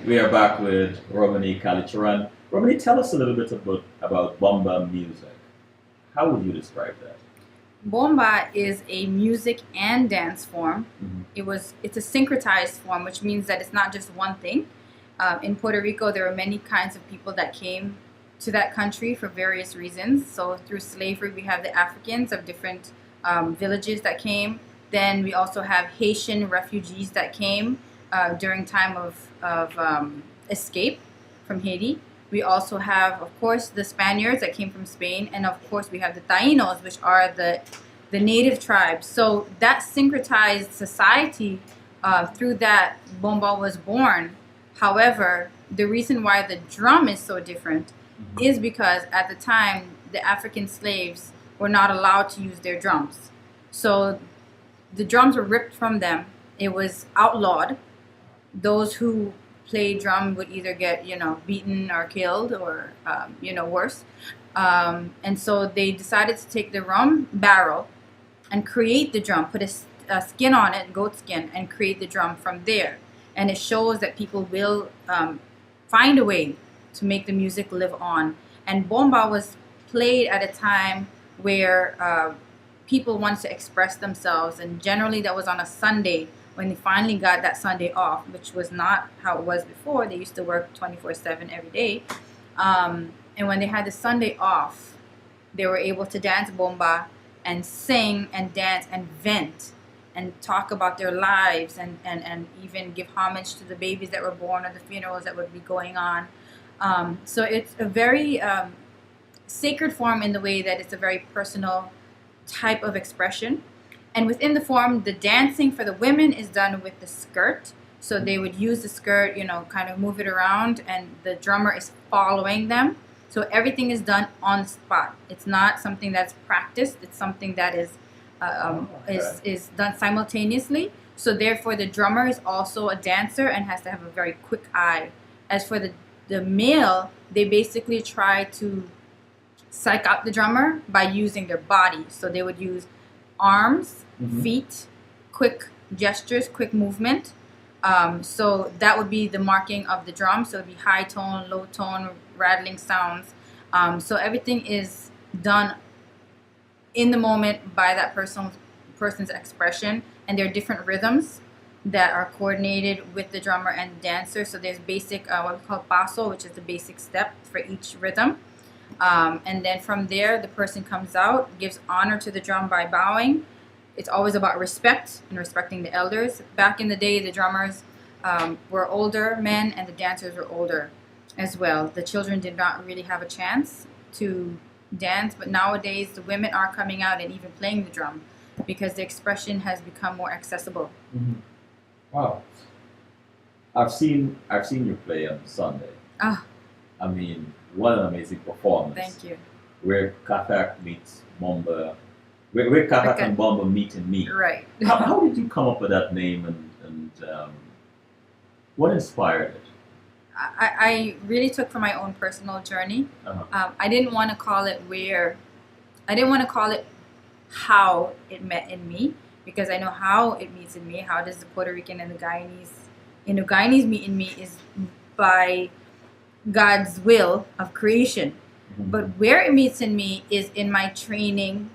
We are back with Romanee Kalicharran. Romanee, tell us a little bit about Bomba music. How would you describe that? Bomba is a music and dance form. It's a syncretized form, which means that it's not just one thing. In Puerto Rico, there were many kinds of people that came to that country for various reasons. So through slavery, we have the Africans of different villages that came. Then we also have Haitian refugees that came during time of escape from Haiti. We also have, of course, the Spaniards that came from Spain, and of course we have the Tainos, which are the native tribes. So that syncretized society, through that Bomba was born. However, the reason why the drum is so different is because at the time the African slaves were not allowed to use their drums. So the drums were ripped from them. It was outlawed. Those who played drum would either get, beaten or killed or, worse. And so they decided to take the rum barrel and create the drum, put a skin on it, goat skin, and create the drum from there. And it shows that people will find a way to make the music live on. And Bomba was played at a time where people wanted to express themselves, and generally that was on a Sunday when they finally got that Sunday off, which was not how it was before. They used to work 24/7 every day. And when they had the Sunday off, they were able to dance Bomba and sing and dance and vent and talk about their lives and even give homage to the babies that were born or the funerals that would be going on. So it's a very sacred form in the way that it's a very personal type of expression. And within the form, the dancing for the women is done with the skirt. So they would use the skirt, kind of move it around, and the drummer is following them. So everything is done on the spot. It's not something that's practiced. It's something that is done simultaneously. So therefore, the drummer is also a dancer and has to have a very quick eye. As for the male, they basically try to psych out the drummer by using their body. So they would use arms, feet, quick gestures, quick movement. So that would be the marking of the drum. So it would be high tone, low tone, rattling sounds. So everything is done in the moment by that person's expression. And there are different rhythms that are coordinated with the drummer and the dancer. So there's basic, what we call paso, which is the basic step for each rhythm. And then from there, the person comes out, gives honor to the drum by bowing. It's always about respect and respecting the elders. Back in the day, the drummers were older men and the dancers were older as well. The children did not really have a chance to dance, but nowadays the women are coming out and even playing the drum because the expression has become more accessible. Wow. I've seen you play on Sunday. I mean, what an amazing performance. Thank you. Where Kathak meets Bomba, where Kathak and Bomba meet and meet. Right. How did you come up with that name and what inspired it? I really took from my own personal journey. I didn't want to call it I didn't want to call it how it met in me, because I know how it meets in me. How does the Puerto Rican and the Guyanese meet in me is by God's will of creation. But where it meets in me is in my training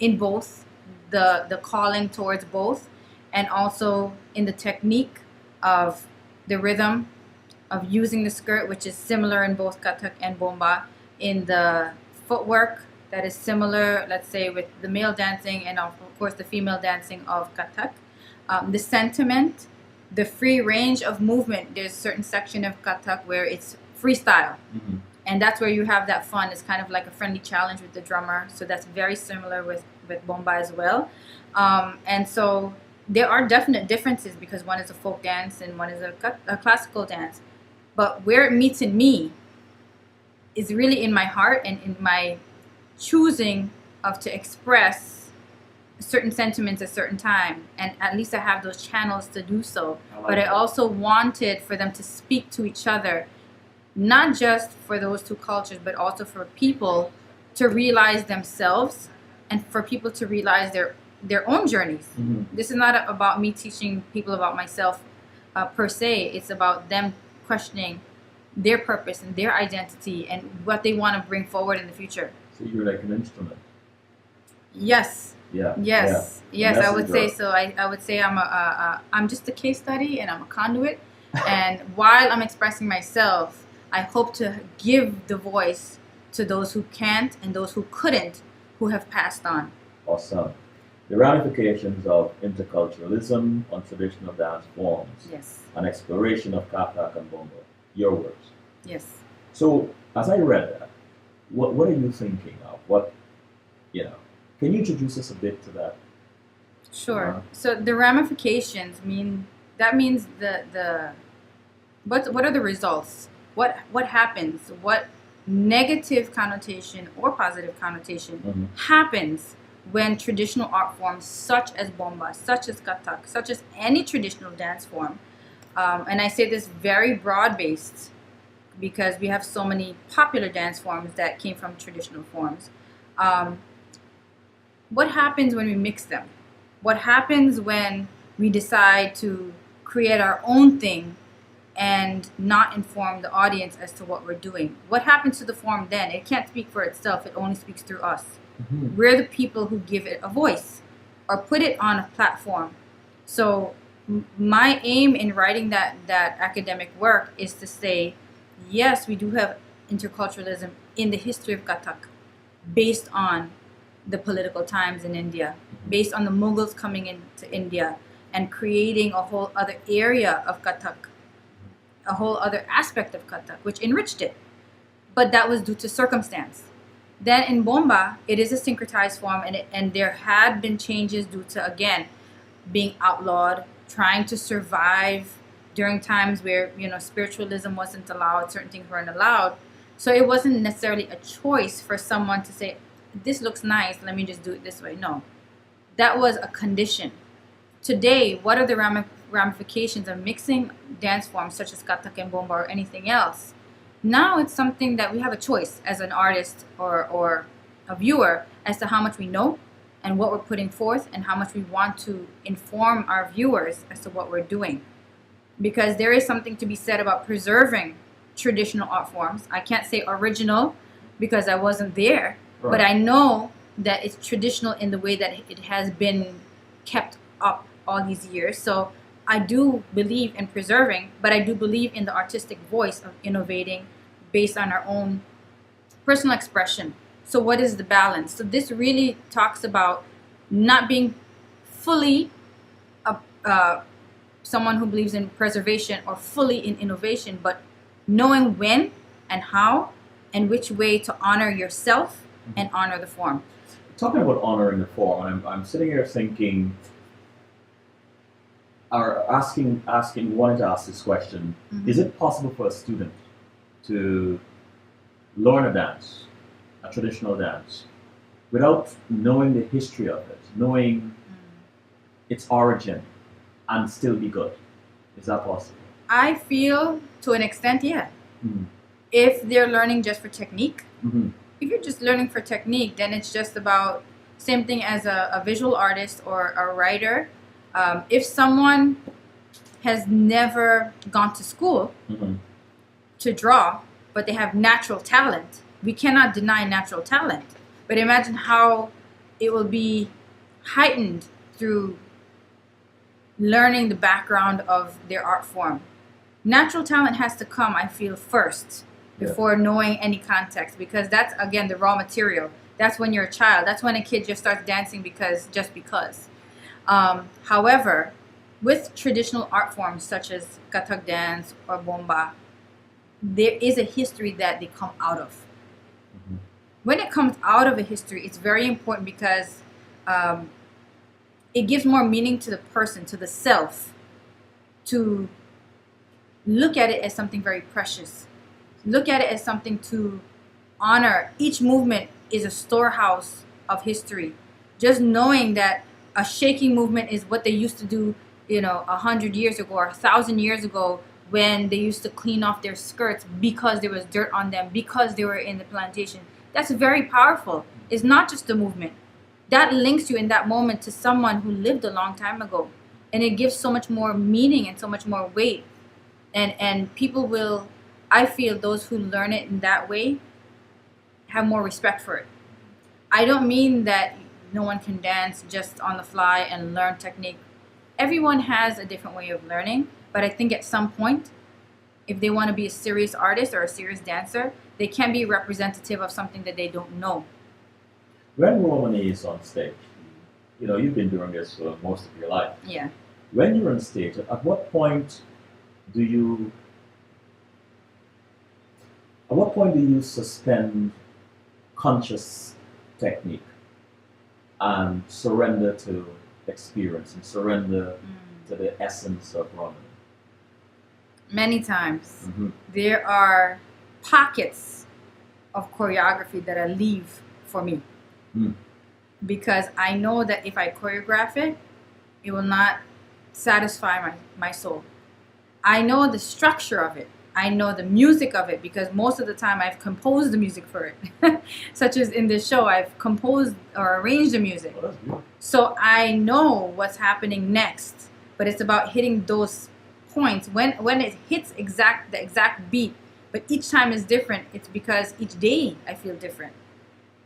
in both, the calling towards both, and also in the technique of the rhythm of using the skirt, which is similar in both Kathak and Bomba, in the footwork that is similar, let's say, with the male dancing and of course the female dancing of Kathak. The sentiment, the free range of movement. There's a certain section of Kathak where it's freestyle. And that's where you have that fun. It's kind of like a friendly challenge with the drummer. So that's very similar with Bomba as well. And so there are definite differences because one is a folk dance and one is a classical dance. But where it meets in me is really in my heart and in my choosing of to express certain sentiments at a certain time. And at least I have those channels to do so. But I also wanted for them to speak to each other, not just for those two cultures, but also for people to realize themselves and for people to realize their own journeys. This is not about me teaching people about myself per se. It's about them questioning their purpose and their identity and what they want to bring forward in the future. So you're like an instrument. Yes. Yeah. Yes. Yeah. Yes, I would say so. I would say I'm just a case study and I'm a conduit. And while I'm expressing myself, I hope to give the voice to those who can't and those who couldn't, who have passed on. Awesome. The Ramifications of Interculturalism on Traditional Dance Forms. Yes. An exploration of Kathak and Bomba. Your words. Yes. So, as I read that, what are you thinking of? Can you introduce us a bit to that? Sure. So the ramifications means what are the results? What happens? What negative connotation or positive connotation happens when traditional art forms such as bomba, such as kathak, such as any traditional dance form, and I say this very broad-based because we have so many popular dance forms that came from traditional forms. What happens when we mix them? What happens when we decide to create our own thing and not inform the audience as to what we're doing? What happens to the form then? It can't speak for itself. It only speaks through us. Mm-hmm. We're the people who give it a voice or put it on a platform. So my aim in writing that academic work is to say, yes, we do have interculturalism in the history of Kathak based on the political times in India, based on the Mughals coming into India and creating a whole other area of Kathak, a whole other aspect of Kathak, which enriched it. But that was due to circumstance. Then in Bomba, it is a syncretized form, and there had been changes due to, again, being outlawed, trying to survive during times where, spiritualism wasn't allowed, certain things weren't allowed. So it wasn't necessarily a choice for someone to say, this looks nice, let me just do it this way. No, that was a condition. Today, what are the ramifications of mixing dance forms such as Kathak and Bomba or anything else? Now it's something that we have a choice as an artist or a viewer as to how much we know and what we're putting forth and how much we want to inform our viewers as to what we're doing. Because there is something to be said about preserving traditional art forms. I can't say original because I wasn't there. Right. But I know that it's traditional in the way that it has been kept up all these years. So I do believe in preserving, but I do believe in the artistic voice of innovating based on our own personal expression. So what is the balance? So this really talks about not being fully someone who believes in preservation or fully in innovation, but knowing when and how and which way to honor yourself and honor the form. Talking about honoring the form, I'm sitting here thinking, or wanting to ask this question: is it possible for a student to learn a dance, a traditional dance, without knowing the history of it, knowing its origin, and still be good? Is that possible? I feel to an extent, yeah. If they're learning just for technique. If you're just learning for technique, then it's just about, same thing as a visual artist or a writer. If someone has never gone to school to draw, but they have natural talent, we cannot deny natural talent. But imagine how it will be heightened through learning the background of their art form. Natural talent has to come, I feel, first before knowing any context, because that's, again, the raw material. That's when you're a child. That's when a kid just starts dancing because. However, with traditional art forms such as Kathak dance or Bomba, there is a history that they come out of. When it comes out of a history, it's very important because it gives more meaning to the person, to the self, to look at it as something very precious. Look at it as something to honor. Each movement is a storehouse of history. Just knowing that a shaking movement is what they used to do, 100 years ago or 1,000 years ago, when they used to clean off their skirts because there was dirt on them, because they were in the plantation. That's very powerful. It's not just a movement. That links you in that moment to someone who lived a long time ago. And it gives so much more meaning and so much more weight and people will, I feel those who learn it in that way have more respect for it. I don't mean that no one can dance just on the fly and learn technique. Everyone has a different way of learning, but I think at some point, if they want to be a serious artist or a serious dancer, they can be representative of something that they don't know. When Romanee is on stage, you know, you've been doing this for most of your life. Yeah. When you're on stage, at what point do you suspend conscious technique and surrender to experience and surrender to the essence of Romanee? Many times. There are pockets of choreography that I leave for me. Because I know that if I choreograph it, it will not satisfy my soul. I know the structure of it. I know the music of it because most of the time I've composed the music for it. Such as in this show, I've composed or arranged the music. So I know what's happening next, but it's about hitting those points. When it hits the exact beat, but each time is different, it's because each day I feel different.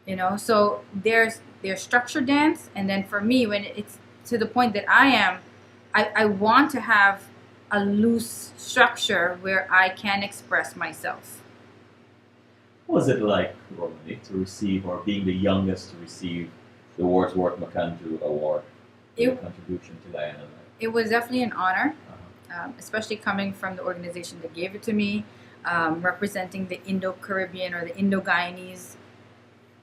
You know, so there's structured dance, and then for me, when it's to the point that I want to have a loose structure where I can express myself. What was it like, Romanee, to receive, or being the youngest to receive, the Wordsworth McAndrew Award for your contribution to Guyana? It was definitely an honor, especially coming from the organization that gave it to me, representing the Indo-Caribbean or the Indo-Guyanese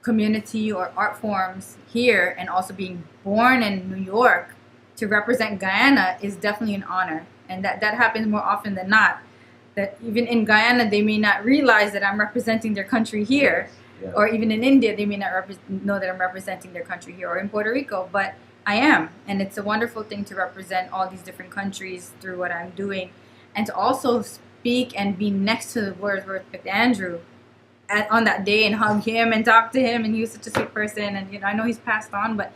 community or art forms here, and also being born in New York to represent Guyana is definitely an honor. And that happens more often than not. That even in Guyana, they may not realize that I'm representing their country here. Yeah. Or even in India, they may not know that I'm representing their country here. Or in Puerto Rico, but I am. And it's a wonderful thing to represent all these different countries through what I'm doing. And to also speak and be next to Wordsworth McAndrew on that day and hug him and talk to him. And he was such a sweet person. And, you know, I know he's passed on, but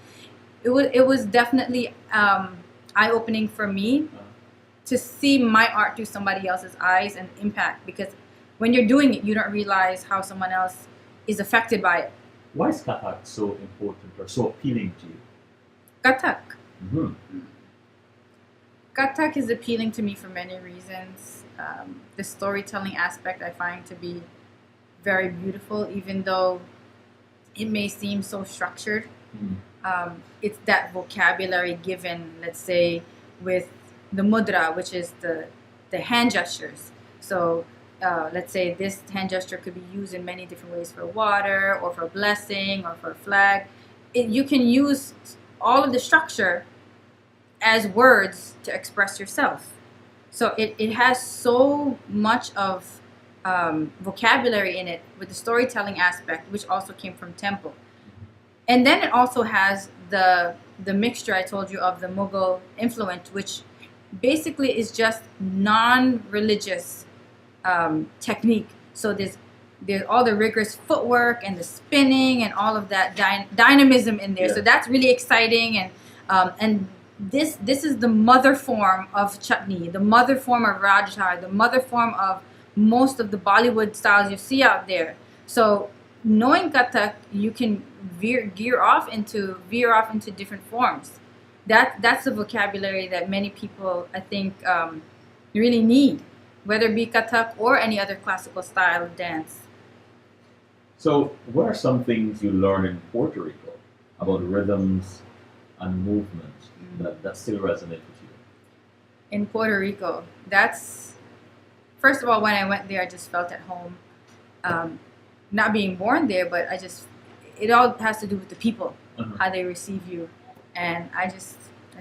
it was definitely eye-opening for me to see my art through somebody else's eyes and impact, because when you're doing it, you don't realize how someone else is affected by it. Why is Kathak so important or so appealing to you? Kathak. Kathak is appealing to me for many reasons. The storytelling aspect I find to be very beautiful, even though it may seem so structured. It's that vocabulary given, let's say, with the mudra, which is the hand gestures. So let's say this hand gesture could be used in many different ways, for water or for blessing or for a flag. You can use all of the structure as words to express yourself. So it has so much of vocabulary in it with the storytelling aspect, which also came from temple. And then it also has the mixture I told you of the Mughal influence, which basically is just non-religious technique. So there's all the rigorous footwork and the spinning and all of that dynamism in there. Yeah. So that's really exciting, and this is the mother form of chutney, the mother form of Rajthar, the mother form of most of the Bollywood styles you see out there. So knowing Kathak, you can veer off into different forms. That's the vocabulary that many people, I think, really need, whether it be Kathak or any other classical style of dance. So what are some things you learn in Puerto Rico about rhythms and movement that still resonate with you? In Puerto Rico, first of all, when I went there, I just felt at home. Not being born there, but it all has to do with the people, how they receive you. And I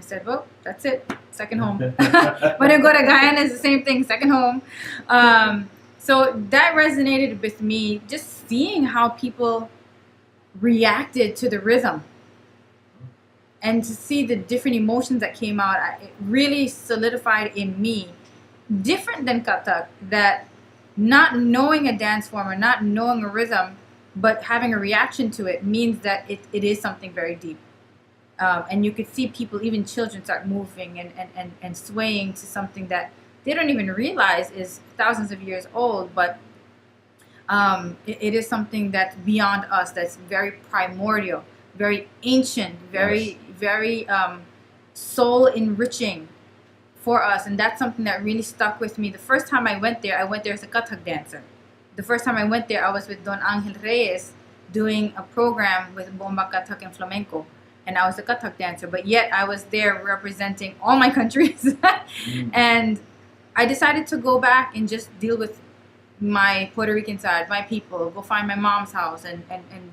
said, well, that's it, second home. When I go to Guyana, it's the same thing, second home. So that resonated with me, just seeing how people reacted to the rhythm. And to see the different emotions that came out, it really solidified in me, different than Kathak, that not knowing a dance form or not knowing a rhythm, but having a reaction to it means that it is something very deep. And you could see people, even children, start moving and swaying to something that they don't even realize is thousands of years old, but it is something that's beyond us, that's very primordial, very ancient, very soul enriching for us. And that's something that really stuck with me. The first time I went there as a Kathak dancer. The first time I went there, I was with Don Angel Reyes doing a program with Bomba, Kathak, and Flamenco. And I was a Kathak dancer, but yet I was there representing all my countries. And I decided to go back and just deal with my Puerto Rican side, my people, go find my mom's house and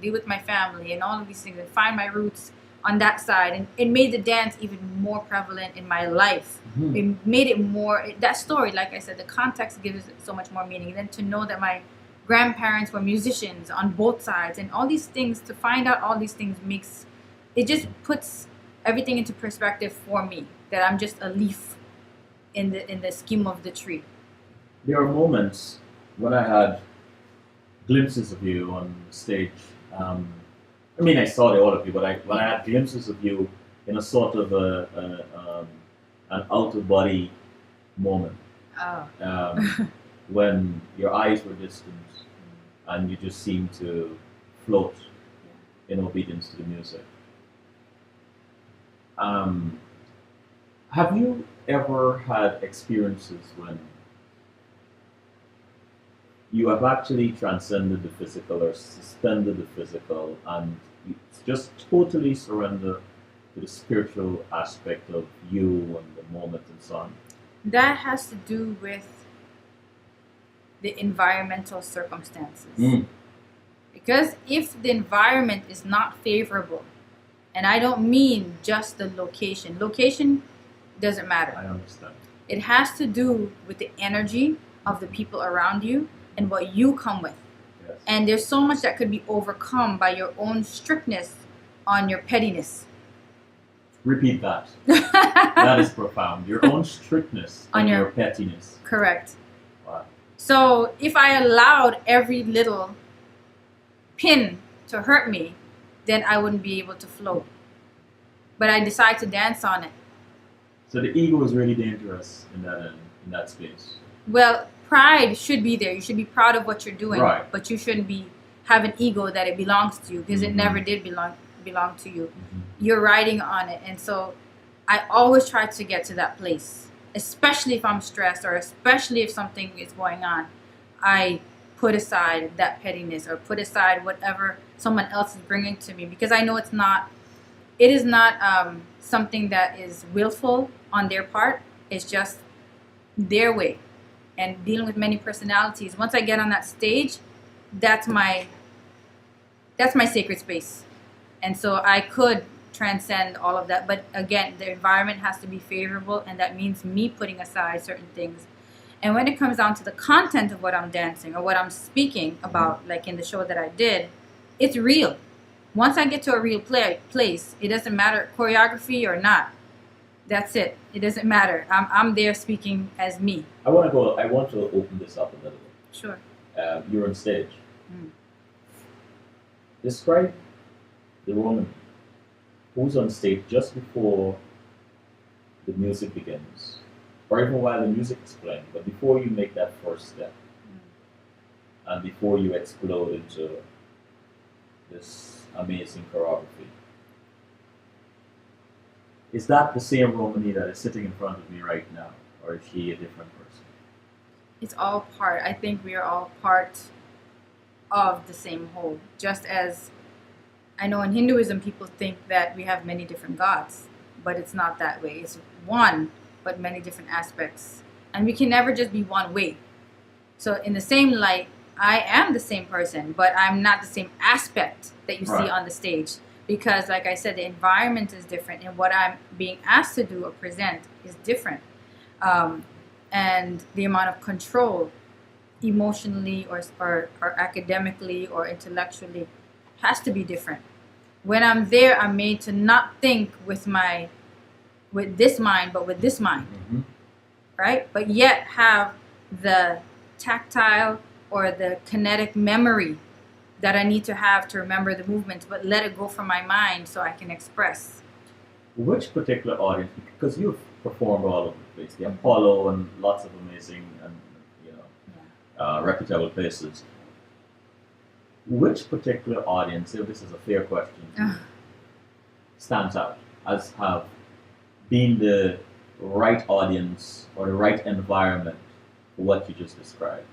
deal with my family and all of these things and find my roots on that side. And it made the dance even more prevalent in my life. It made it more, that story, like I said, the context gives it so much more meaning. And then to know that my grandparents were musicians on both sides and all these things, to find out all these things it just puts everything into perspective for me, that I'm just a leaf in the scheme of the tree. There are moments when I had glimpses of you on stage. I mean, I saw all of you, but when I had glimpses of you in a sort of an out-of-body moment, when your eyes were distant and you just seemed to float in obedience to the music. Have you ever had experiences when you have actually transcended the physical or suspended the physical and you just totally surrender to the spiritual aspect of you and the moment and so on? That has to do with the environmental circumstances. Because if the environment is not favorable, and I don't mean just the location. Location doesn't matter. I understand. It has to do with the energy of the people around you and what you come with. Yes. And there's so much that could be overcome by your own strictness on your pettiness. Repeat that. That is profound. Your own strictness on your pettiness. Correct. Wow. So if I allowed every little pin to hurt me, then I wouldn't be able to float. But I decide to dance on it. So the ego is really dangerous in that space. Well, pride should be there. You should be proud of what you're doing, right. But you shouldn't have an ego that it belongs to you, because it never did belong to you. You're riding on it, and so I always try to get to that place, especially if I'm stressed or especially if something is going on. I put aside that pettiness or put aside whatever someone else is bringing to me, because I know it is not something that is willful on their part. It's just their way. And dealing with many personalities, once I get on that stage, that's my sacred space. And so I could transcend all of that. But again, the environment has to be favorable, and that means me putting aside certain things. And when it comes down to the content of what I'm dancing or what I'm speaking about, like in the show that I did, it's real. Once I get to a real place, it doesn't matter choreography or not. That's it. It doesn't matter. I'm there speaking as me. I want to open this up a little bit. Sure. You're on stage. Describe the Romanee who's on stage just before the music begins, or even while the music is playing, but before you make that first step, and before you explode into this amazing choreography. Is that the same Romanee that is sitting in front of me right now, or is she a different person? It's all part. I think we are all part of the same whole. Just as I know in Hinduism, people think that we have many different gods, but it's not that way. It's one, but many different aspects. And we can never just be one way. So in the same light, I am the same person, but I'm not the same aspect that you see on the stage. Because, like I said, the environment is different, and what I'm being asked to do or present is different. And the amount of control, emotionally or academically or intellectually, has to be different. When I'm there, I'm made to not think with this mind, but with this mind, right? But yet have the tactile or the kinetic memory that I need to have to remember the movements, but let it go from my mind so I can express. Which particular audience, because you've performed all of place, the Apollo and lots of amazing and reputable places. Which particular audience, if this is a fair question, stands out as have been the right audience or the right environment for what you just described?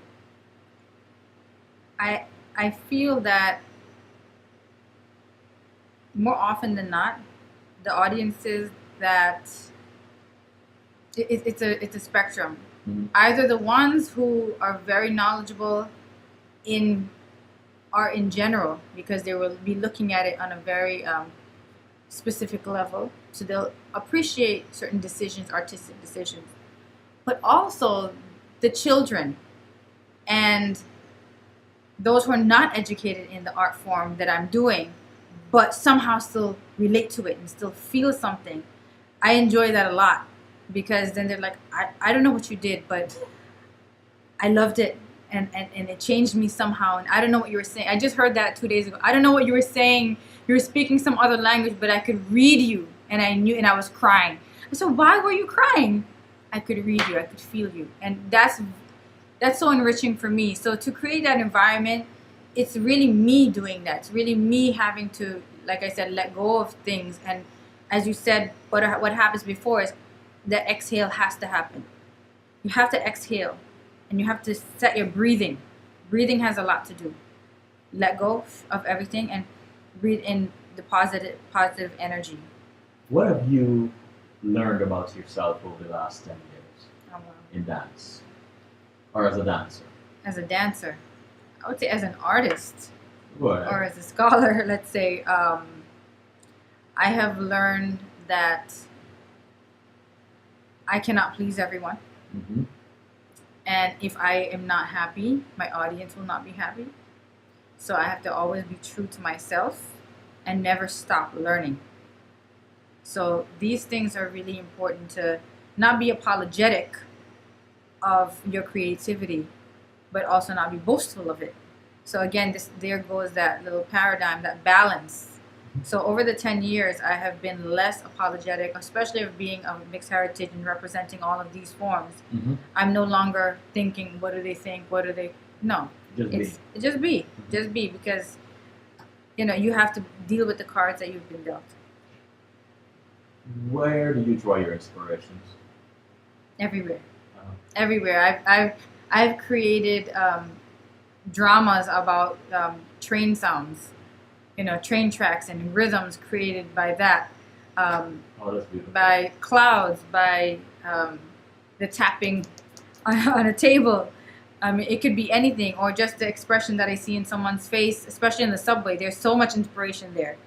I feel that more often than not, the audiences that it's a spectrum. Mm-hmm. Either the ones who are very knowledgeable in art in general, because they will be looking at it on a very specific level, so they'll appreciate certain decisions, artistic decisions, but also the children and those who are not educated in the art form that I'm doing, but somehow still relate to it and still feel something. I enjoy that a lot, because then they're like, I don't know what you did, but I loved it, and it changed me somehow, and I don't know what you were saying. I just heard that 2 days ago. I don't know what you were saying. You were speaking some other language, but I could read you, and I knew, and I was crying. I said, why were you crying? I could read you. I could feel you. And that's so enriching for me. So to create that environment, it's really me doing that. It's really me having to, like I said, let go of things. And as you said, what happens before is the exhale has to happen. You have to exhale, and you have to set your breathing. Breathing has a lot to do. Let go of everything and breathe in the positive energy. What have you learned about yourself over the last 10 years in dance? Or as a dancer? As a dancer. I would say as an artist. What? Or as a scholar, let's say. I have learned that I cannot please everyone. Mm-hmm. And if I am not happy, my audience will not be happy. So I have to always be true to myself and never stop learning. So these things are really important, to not be apologetic of your creativity, but also not be boastful of it. So again, there goes that little paradigm, that balance. So over the 10 years, I have been less apologetic, especially of being of mixed heritage and representing all of these forms. Mm-hmm. I'm no longer thinking, what do they think? What do they... No. Just be, because, you have to deal with the cards that you've been dealt. Where do you draw your inspirations? Everywhere. Everywhere. I've created dramas about train sounds, train tracks and rhythms created by that. That's beautiful. By clouds, by the tapping on a table. I mean, it could be anything, or just the expression that I see in someone's face, especially in the subway. There's so much inspiration there,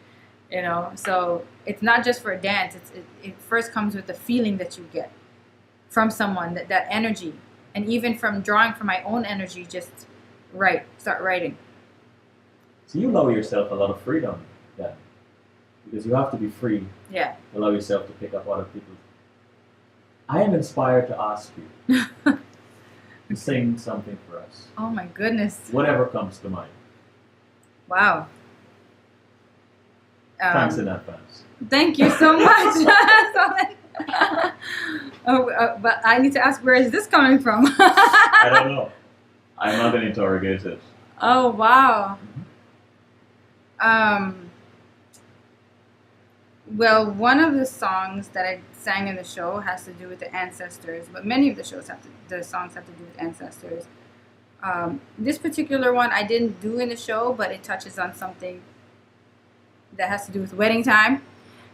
So it's not just for a dance. It first comes with the feeling that you get from someone, that energy. And even from drawing from my own energy, just start writing. So you allow yourself a lot of freedom then, because you have to be free. Yeah. To allow yourself to pick up other people's. I am inspired to ask you to sing something for us. Oh my goodness. Whatever comes to mind. Wow. Thanks in advance. Thank you so much. But I need to ask, where is this coming from? I don't know. I'm not going to interrogate it. Oh, wow. Well, one of the songs that I sang in the show has to do with the ancestors, but many of the songs have to do with ancestors. This particular one I didn't do in the show, but it touches on something that has to do with wedding time,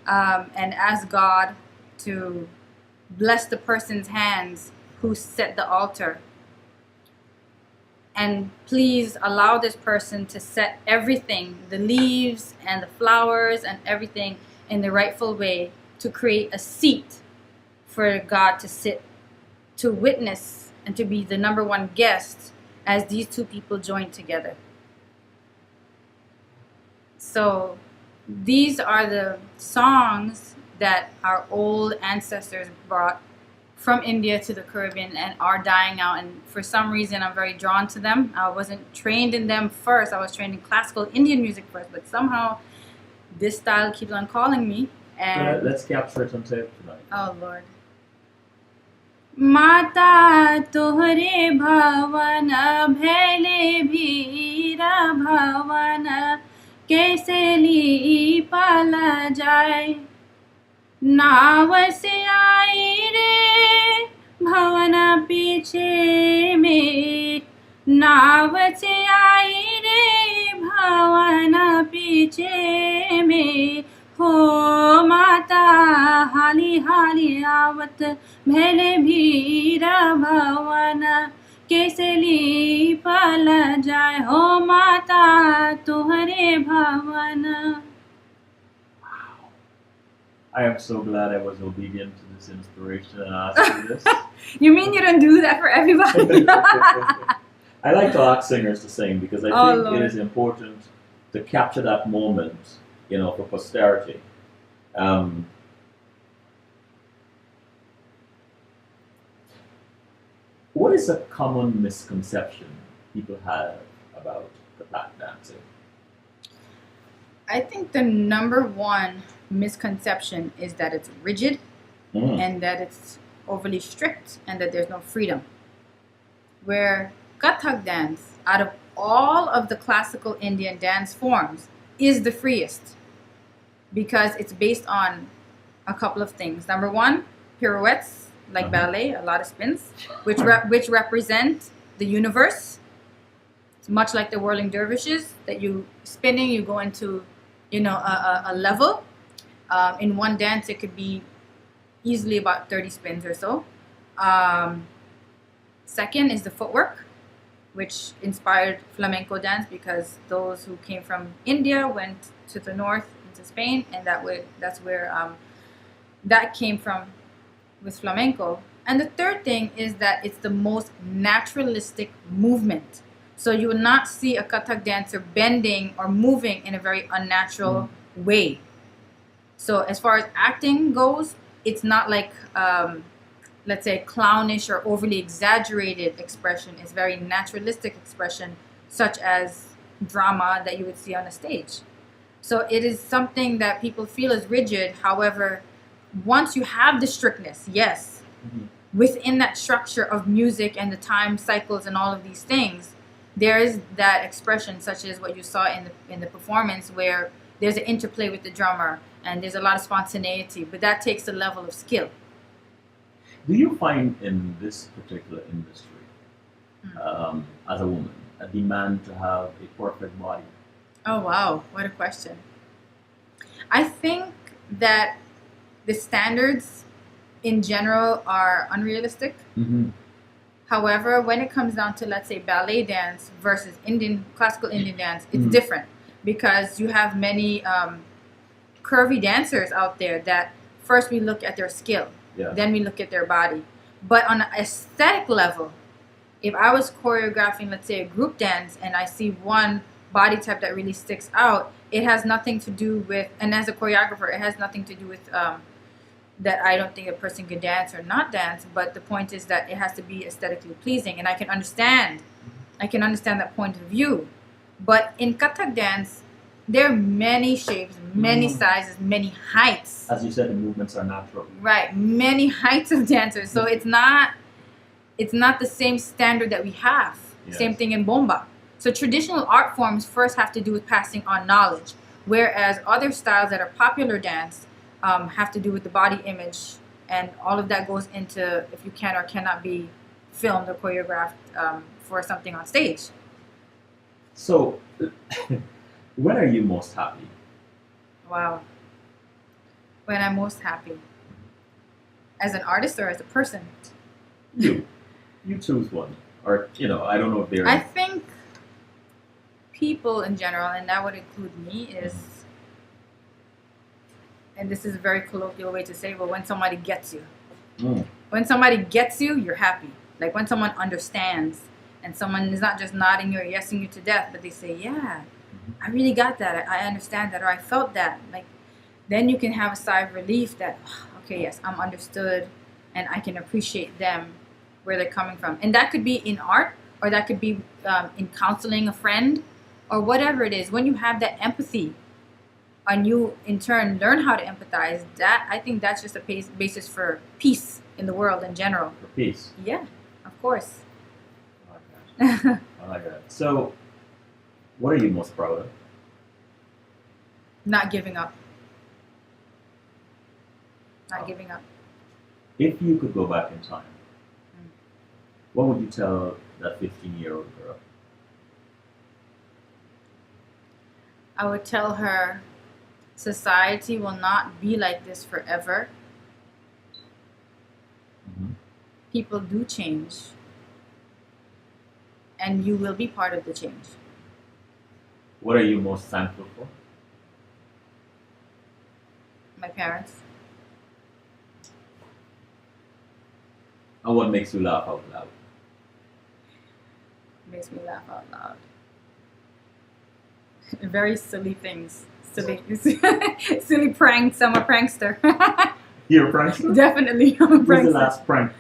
and ask God to bless the person's hands who set the altar. And please allow this person to set everything, the leaves and the flowers and everything, in the rightful way, to create a seat for God to sit, to witness, and to be the number one guest as these two people join together. So these are the songs that our old ancestors brought from India to the Caribbean and are dying out. And for some reason, I'm very drawn to them. I wasn't trained in them first. I was trained in classical Indian music first, but somehow this style keeps on calling me. And let's capture it on tape tonight. Oh, Lord. माता तोहरे भवन भैले भीरा भवन कैसे ली पाला जाए नाव से आई रे भवन पीछे में नाव से आई रे भवन पीछे में हो माता हाली हाली आवत भैले भीरा भवन कैसे ली पल जाए हो माता तुहरे भवन. I am so glad I was obedient to this inspiration and asked you this. You mean you don't do that for everybody? I like to ask singers to sing because I think Lord. it is important to capture that moment, for posterity. What is a common misconception people have about Kathak dancing? I think the number one misconception is that it's rigid and that it's overly strict and that there's no freedom. Where Kathak dance, out of all of the classical Indian dance forms, is the freest because it's based on a couple of things. Number one, pirouettes, like ballet, a lot of spins, which represent the universe. It's much like the whirling dervishes that you spinning, you go into, a level. In one dance, it could be easily about 30 spins or so. Second is the footwork, which inspired flamenco dance because those who came from India went to the north into Spain, and that's where that came from with flamenco. And the third thing is that it's the most naturalistic movement. So you will not see a Kathak dancer bending or moving in a very unnatural way. So as far as acting goes, it's not like, let's say, clownish or overly exaggerated expression. It's very naturalistic expression, such as drama that you would see on a stage. So it is something that people feel is rigid. However, once you have the strictness, yes, within that structure of music and the time cycles and all of these things, there is that expression, such as what you saw in the performance, where there's an interplay with the drummer and there's a lot of spontaneity, but that takes a level of skill. Do you find in this particular industry, as a woman, a demand to have a perfect body? Oh wow, what a question. I think that the standards in general are unrealistic. However, when it comes down to, let's say, ballet dance versus classical Indian dance, it's different because you have many curvy dancers out there that first we look at their skill, then we look at their body. But on an aesthetic level, if I was choreographing, let's say, a group dance and I see one body type that really sticks out, it has nothing to do with, and as a choreographer, it has nothing to do with that I don't think a person could dance or not dance, but the point is that it has to be aesthetically pleasing, and I can understand that point of view. But in Kathak dance, there are many shapes, many sizes, many heights. As you said, the movements are natural. Right, many heights of dancers. So it's not the same standard that we have. Yes. Same thing in Bomba. So traditional art forms first have to do with passing on knowledge, whereas other styles that are popular dance have to do with the body image, and all of that goes into if you can or cannot be filmed or choreographed for something on stage. So, when are you most happy? Wow. When I'm most happy? As an artist or as a person? You choose one. Or, I don't know if they're... I think people in general, and that would include me, is... And this is a very colloquial way to say, but when somebody gets you. When somebody gets you, you're happy. Like when someone understands and someone is not just nodding or yesing you to death, but they say, yeah, I really got that. I understand that, or I felt that. Like, then you can have a sigh of relief that, okay, yes, I'm understood and I can appreciate them, where they're coming from. And that could be in art, or that could be in counseling a friend, or whatever it is. When you have that empathy and you in turn learn how to empathize, that I think that's just a basis for peace in the world in general. For peace. Yeah, of course. I like that. I like that. So, what are you most proud of? Not giving up. Not Oh. giving up. If you could go back in time, what would you tell that 15-year-old girl? I would tell her society will not be like this forever. Mm-hmm. People do change. And you will be part of the change. What are you most thankful for? My parents. And what makes you laugh out loud? Makes me laugh out loud. Very silly things. Silly pranks. I'm a prankster. You're a prankster? Definitely, I'm a What's prankster. the last prank?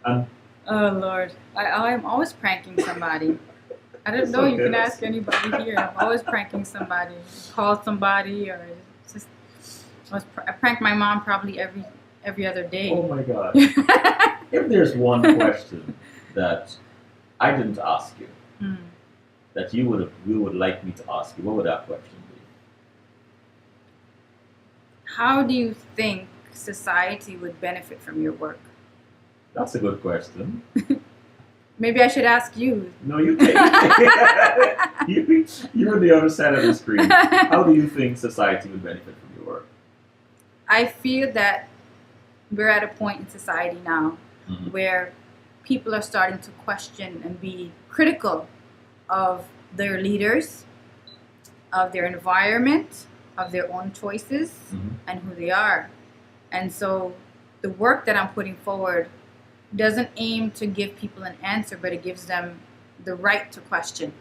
And Oh Lord, I'm always pranking somebody. I don't know. You can ask anybody here. I'm always pranking somebody. Call somebody, or just I prank my mom probably every other day. oh my God. If there's one question that I didn't ask you, that you would like me to ask you, what would that question be? How do you think society would benefit from your work? That's a good question. Maybe I should ask you. No, you take it. You're on the other side of the screen. How do you think society would benefit from your work? I feel that we're at a point in society now where people are starting to question and be critical of their leaders, of their environment, of their own choices, and who they are. And so the work that I'm putting forward doesn't aim to give people an answer, but it gives them the right to question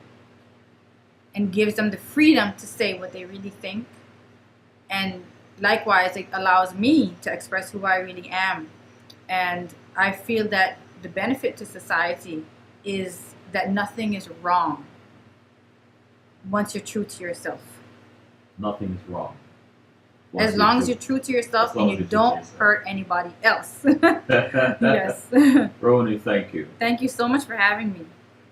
and gives them the freedom to say what they really think. And likewise, it allows me to express who I really am. And I feel that the benefit to society is that nothing is wrong once you're true to yorourself. Nothing is wrong. As long as you're true to yourself and you don't hurt anybody else. Yes. Romanee, thank you. Thank you so much for having me.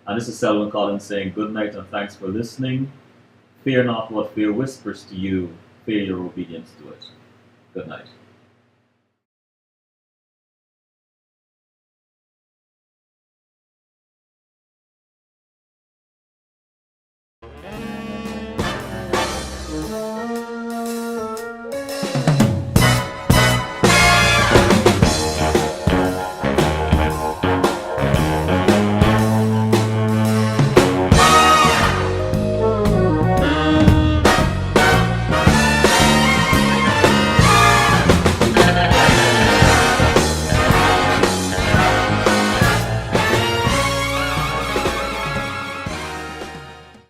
And this is Selwyn Collins saying good night and thanks for listening. Fear not what fear whispers to you. Fear your obedience to it. Good night.